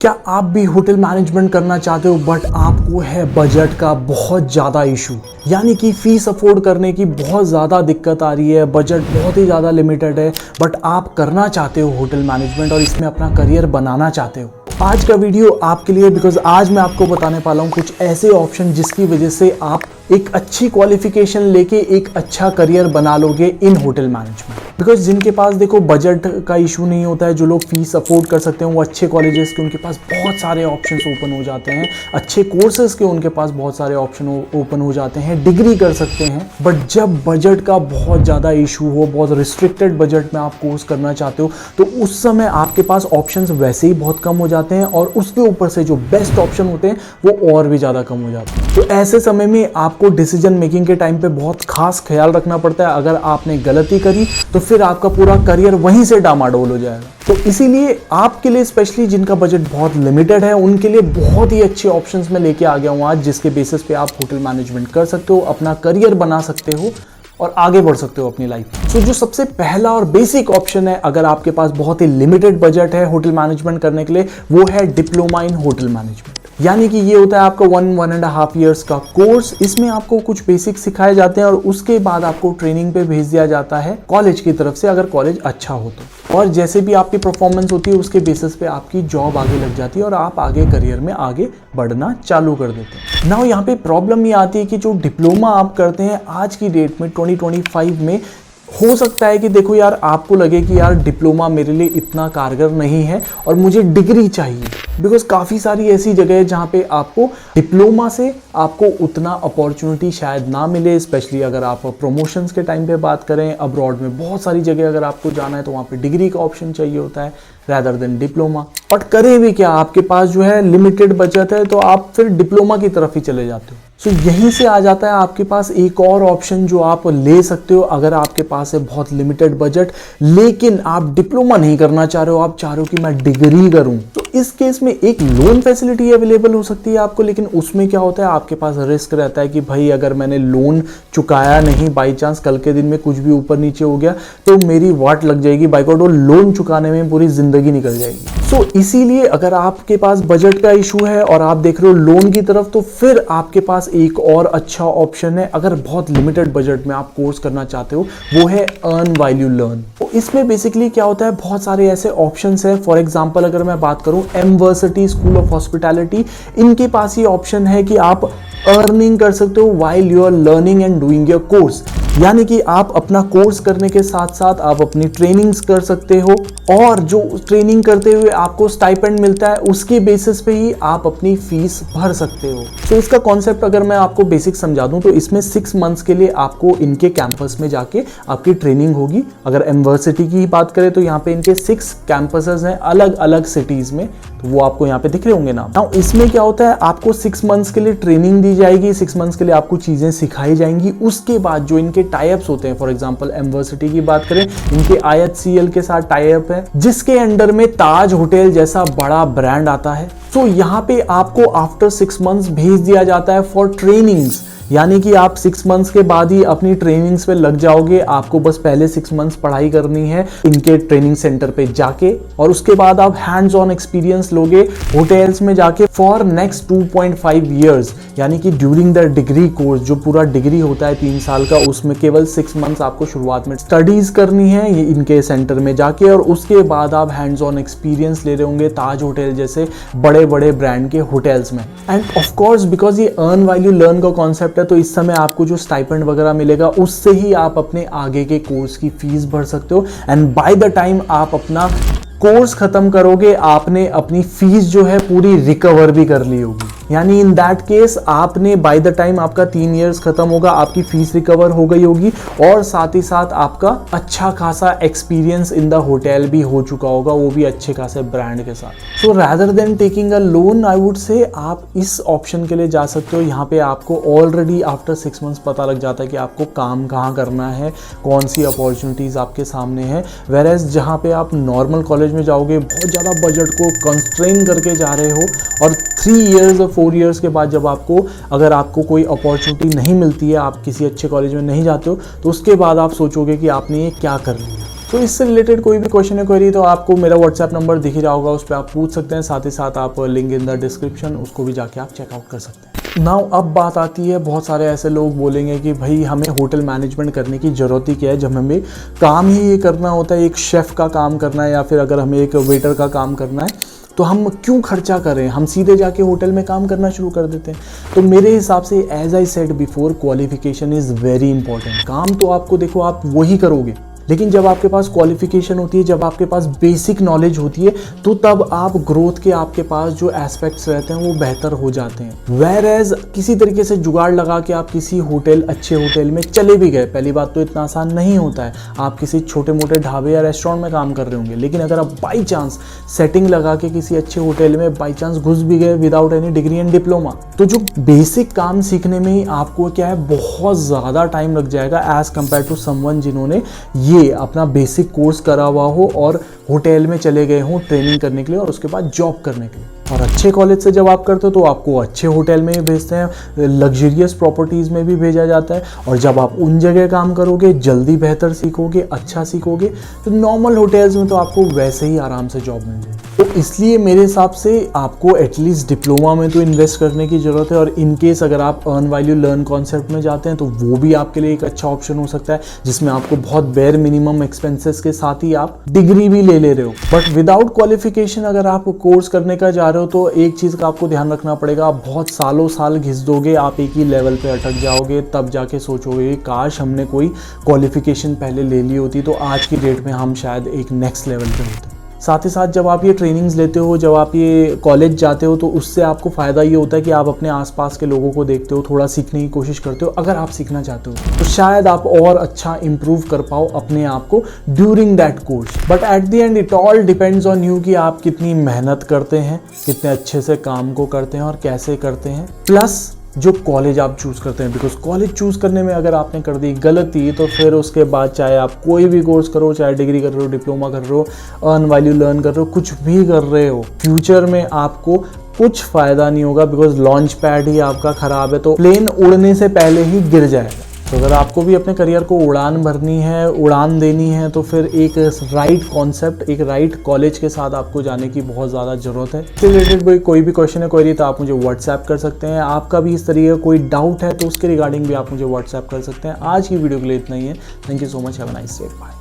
क्या आप भी होटल मैनेजमेंट करना चाहते हो बट आपको है बजट का बहुत ज़्यादा इशू, यानी कि फीस अफोर्ड करने की बहुत ज़्यादा दिक्कत आ रही है, बजट बहुत ही ज़्यादा लिमिटेड है बट आप करना चाहते हो होटल मैनेजमेंट और इसमें अपना करियर बनाना चाहते हो। आज का वीडियो आपके लिए, बिकॉज आज मैं आपको बताने वाला हूँ कुछ ऐसे ऑप्शन जिसकी वजह से आप एक अच्छी क्वालिफिकेशन लेके एक अच्छा करियर बना लोगे इन होटल मैनेजमेंट। बिकॉज जिनके पास देखो बजट का इशू नहीं होता है, जो लोग फीस अफोर्ड कर सकते हैं वो अच्छे कॉलेजेस के उनके पास बहुत सारे ऑप्शंस ओपन हो जाते हैं, अच्छे कोर्सेज के उनके पास बहुत सारे ऑप्शन ओपन हो जाते हैं, डिग्री कर सकते हैं। बट जब बजट का बहुत ज़्यादा इशू हो, बहुत रिस्ट्रिक्टेड बजट में आप कोर्स करना चाहते हो, तो उस समय आपके पास ऑप्शंस वैसे ही बहुत कम हो जाते हैं और उसके ऊपर से जो बेस्ट ऑप्शन होते हैं वो और भी ज़्यादा कम हो जाते हैं। तो ऐसे समय में आपको डिसीजन मेकिंग के टाइम पे बहुत खास ख्याल रखना पड़ता है। अगर आपने गलती करी तो फिर आपका पूरा करियर वहीं से डामाडोल हो जाएगा। तो इसीलिए आपके लिए स्पेशली जिनका बजट बहुत लिमिटेड है उनके लिए बहुत ही अच्छे ऑप्शंस मैं लेके आ गया हूँ आज, जिसके बेसिस पे आप होटल मैनेजमेंट कर सकते हो, अपना करियर बना सकते हो और आगे बढ़ सकते हो अपनी लाइफ। सो जो सबसे पहला और बेसिक ऑप्शन है अगर आपके पास बहुत ही लिमिटेड बजट है होटल मैनेजमेंट करने के लिए, वो है डिप्लोमा इन होटल मैनेजमेंट। यानी कि ये होता है आपका 1.5 ईयर्स का कोर्स। इसमें आपको कुछ बेसिक सिखाए जाते हैं और उसके बाद आपको ट्रेनिंग पे भेज दिया जाता है कॉलेज की तरफ से, अगर कॉलेज अच्छा हो तो। और जैसे भी आपकी परफॉर्मेंस होती है उसके बेसिस पे आपकी जॉब आगे लग जाती है और आप आगे करियर में आगे बढ़ना चालू कर देते हैं। नाउ यहाँ पे प्रॉब्लम ये आती है कि जो डिप्लोमा आप करते हैं आज की डेट में 2025 में, हो सकता है कि देखो यार आपको लगे कि यार डिप्लोमा मेरे लिए इतना कारगर नहीं है और मुझे डिग्री चाहिए। बिकॉज काफ़ी सारी ऐसी जगह है जहाँ पे आपको डिप्लोमा से आपको उतना अपॉर्चुनिटी शायद ना मिले, स्पेशली अगर आप प्रमोशंस के टाइम पे बात करें। अब्रॉड में बहुत सारी जगह अगर आपको जाना है तो वहाँ पे डिग्री का ऑप्शन चाहिए होता है रैदर देन डिप्लोमा। बट करें भी क्या, आपके पास जो है लिमिटेड बचत है तो आप फिर डिप्लोमा की तरफ ही चले जाते हो। सो यहीं से आ जाता है आपके पास एक और ऑप्शन जो आप ले सकते हो अगर आपके पास है बहुत लिमिटेड बजट लेकिन आप डिप्लोमा नहीं करना चाह रहे हो, आप चाह रहे हो कि मैं डिग्री करूं। तो इस केस में एक लोन फैसिलिटी अवेलेबल हो सकती है आपको, लेकिन उसमें क्या होता है आपके पास रिस्क रहता है कि भाई अगर मैंने लोन चुकाया नहीं, बाई चांस कल के दिन में कुछ भी ऊपर नीचे हो गया तो मेरी वाट लग जाएगी, बाई गॉड वो लोन चुकाने में पूरी जिंदगी निकल जाएगी। सो इसीलिए अगर आपके पास बजट का इशू है और आप देख रहे हो लोन की तरफ, तो फिर आपके पास एक और अच्छा ऑप्शन है अगर बहुत लिमिटेड बजट में आप कोर्स करना चाहते हो, वो है अर्न व्हाइल यू लर्न। तो इसमें बेसिकली क्या होता है, बहुत सारे ऐसे ऑप्शंस हैं। फॉर एग्जांपल अगर मैं बात करूं एमवर्सिटी स्कूल ऑफ हॉस्पिटैलिटी, इनके पास ये ऑप्शन है कि आप अर्निंग कर सकते हो while you are learning and doing your course. यानी कि आप अपना कोर्स करने के साथ साथ आप अपनी ट्रेनिंग्स कर सकते हो और जो ट्रेनिंग करते हुए आपको स्टाइपेंड मिलता है उसके बेसिस पे ही आप अपनी फीस भर सकते हो। तो इसका कॉन्सेप्ट अगर मैं आपको बेसिक समझा दूं तो इसमें 6 मंथ्स के लिए आपको इनके कैंपस में जाके आपकी ट्रेनिंग होगी। अगर एमवर्सिटी की बात करें तो यहाँ पे इनके 6 कैंपसेस हैं अलग अलग सिटीज में, तो वो आपको यहाँ पे दिख रहे होंगे नाम। नाउ इसमें क्या होता है, आपको 6 मंथ्स के लिए ट्रेनिंग दी जाएगी, 6 मंथ्स के लिए आपको चीजें सिखाई जाएंगी। उसके बाद जो इनके टाइप्स होते हैं, फॉर एग्जांपल एमवर्सिटी की बात करें, इनके IHCL के साथ टाइप है जिसके अंडर में ताज होटल जैसा बड़ा ब्रांड आता है। तो यहाँ पे आपको आफ्टर 6 मंथ्स भेज दिया जाता है फॉर ट्रेनिंग्स, यानी कि आप 6 मंथ्स के बाद ही अपनी ट्रेनिंग्स पे लग जाओगे। आपको बस पहले 6 मंथ्स पढ़ाई करनी है इनके ट्रेनिंग सेंटर पे जाके और उसके बाद आप हैंड्स ऑन एक्सपीरियंस लोगे होटल्स में जाके फॉर नेक्स्ट 2.5 ईयर्स। यानी कि ड्यूरिंग द डिग्री कोर्स, जो पूरा डिग्री होता है 3 साल का, उसमें केवल 6 मंथ्स आपको शुरुआत में स्टडीज करनी है ये इनके सेंटर में जाके और उसके बाद आप हैंड्स ऑन एक्सपीरियंस ले रहे होंगे ताज होटल जैसे बड़े बड़े ब्रांड के होटल्स में। एंड ऑफ कोर्स बिकॉज ये अर्न व्हाइल यू लर्न का कॉन्सेप्ट है, तो इस समय आपको जो स्टाइपेंड वगैरह मिलेगा उससे ही आप अपने आगे के कोर्स की फीस भर सकते हो। एंड बाय द टाइम आप अपना कोर्स खत्म करोगे आपने अपनी फीस जो है पूरी रिकवर भी कर ली होगी। यानी इन दैट केस आपने बाय द टाइम आपका 3 इयर्स खत्म होगा आपकी फीस रिकवर हो गई होगी और साथ ही साथ आपका अच्छा खासा एक्सपीरियंस इन द होटल भी हो चुका होगा, वो भी अच्छे खासे ब्रांड के साथ। So rather than taking a loan I would say आप इस ऑप्शन के लिए जा सकते हो। यहाँ पे आपको ऑलरेडी आफ्टर 6 मंथ्स पता लग जाता है कि आपको काम कहाँ करना है, कौन सी अपॉर्चुनिटीज आपके सामने है। वेरएज जहाँ पे आप नॉर्मल कॉलेज में जाओगे बहुत ज़्यादा बजट को कंस्ट्रेन करके जा रहे हो और 3 इयर्स और 4 इयर्स के बाद जब अगर आपको कोई अपॉर्चुनिटी नहीं मिलती है, आप किसी अच्छे कॉलेज में नहीं जाते हो, तो उसके बाद आप सोचोगे कि आपने ये क्या कर लिया। तो इससे रिलेटेड कोई भी क्वेश्चन है क्वेरी तो आपको मेरा व्हाट्सएप नंबर दिख ही रहा होगा, उस पर आप पूछ सकते हैं। साथ ही साथ आप लिंक इन द डिस्क्रिप्शन, उसको भी जाके आप चेकआउट कर सकते हैं। नाउ अब बात आती है, बहुत सारे ऐसे लोग बोलेंगे कि भाई हमें होटल मैनेजमेंट करने की ज़रूरत ही क्या है, जब हमें काम ही ये करना होता है, एक शेफ़ का काम करना है या फिर अगर हमें एक वेटर का काम करना है तो हम क्यों खर्चा करें, हम सीधे जाके होटल में काम करना शुरू कर देते हैं। तो मेरे हिसाब से as I said before, qualification is very important. काम तो आपको देखो आप वही करोगे, लेकिन जब आपके पास क्वालिफिकेशन होती है, जब आपके पास बेसिक नॉलेज होती है, तो तब आप ग्रोथ के आपके पास जो एस्पेक्ट्स रहते हैं वो बेहतर हो जाते हैं। वेयर एज किसी तरीके से जुगाड़ लगा के आप किसी होटल, अच्छे होटल में चले भी गए, पहली बात तो इतना आसान नहीं होता है, आप किसी छोटे मोटे ढाबे या रेस्टोरेंट में काम कर रहे होंगे, लेकिन अगर आप बाई चांस सेटिंग लगा के किसी अच्छे होटल में बाई चांस घुस भी गए without any degree and diploma, तो जो बेसिक काम सीखने में ही आपको क्या है बहुत ज़्यादा टाइम लग जाएगा एज कम्पेयर टू समवन जिन्होंने ये अपना बेसिक कोर्स करा हुआ हो और होटल में चले गए हों ट्रेनिंग करने के लिए और उसके बाद जॉब करने के लिए। और अच्छे कॉलेज से जब आप करते हो तो आपको अच्छे होटल में ही भेजते हैं, लग्जरियस प्रॉपर्टीज़ में भी भेजा जाता है, और जब आप उन जगह काम करोगे जल्दी बेहतर सीखोगे, अच्छा सीखोगे, तो नॉर्मल होटल्स में तो आपको वैसे ही आराम से जॉब मिल जाएगी। तो इसलिए मेरे हिसाब से आपको एटलीस्ट डिप्लोमा में तो इन्वेस्ट करने की ज़रूरत है, और इन केस अगर आप अर्न वैल्यू लर्न कॉन्सेप्ट में जाते हैं तो वो भी आपके लिए एक अच्छा ऑप्शन हो सकता है, जिसमें आपको बहुत बेयर मिनिमम एक्सपेंसेस के साथ ही आप डिग्री भी ले रहे हो। बट विदाउट क्वालिफिकेशन अगर आप कोर्स करने का जा रहे हो तो एक चीज़ का आपको ध्यान रखना पड़ेगा, आप बहुत सालों साल घिस दोगे, आप एक ही लेवल पे अटक जाओगे, तब जाके सोचोगे काश हमने कोई क्वालिफिकेशन पहले ले ली होती तो आज की डेट में हम शायद एक नेक्स्ट लेवल पे होते। साथ ही साथ जब आप ये ट्रेनिंग्स लेते हो, जब आप ये कॉलेज जाते हो, तो उससे आपको फ़ायदा ये होता है कि आप अपने आसपास के लोगों को देखते हो, थोड़ा सीखने की कोशिश करते हो। अगर आप सीखना चाहते हो तो शायद आप और अच्छा इम्प्रूव कर पाओ अपने आप को during that course. But at the end it all depends on you कि आप कितनी मेहनत करते हैं, कितने अच्छे से काम को करते हैं और कैसे करते हैं, प्लस जो कॉलेज आप चूज़ करते हैं। बिकॉज कॉलेज चूज़ करने में अगर आपने कर दी गलती तो फिर उसके बाद चाहे आप कोई भी कोर्स करो, चाहे डिग्री कर रहे हो, डिप्लोमा कर रहे हो, अर्न वैल्यू लर्न कर रहे हो, कुछ भी कर रहे हो, फ्यूचर में आपको कुछ फ़ायदा नहीं होगा, बिकॉज लॉन्च पैड ही आपका ख़राब है तो प्लेन उड़ने से पहले ही गिर जाएगा। तो अगर आपको भी अपने करियर को उड़ान भरनी है, उड़ान देनी है, तो फिर एक राइट कॉन्सेप्ट, एक राइट कॉलेज के साथ आपको जाने की बहुत ज़्यादा ज़रूरत है। इससे रिलेटेड कोई भी क्वेश्चन है, क्वेरी, तो आप मुझे व्हाट्सएप कर सकते हैं। आपका भी इस तरीके का कोई डाउट है तो उसके रिगार्डिंग भी आप मुझे व्हाट्सएप कर सकते हैं। आज की वीडियो के लिए इतना ही है। Thank you so much, have a nice day, bye.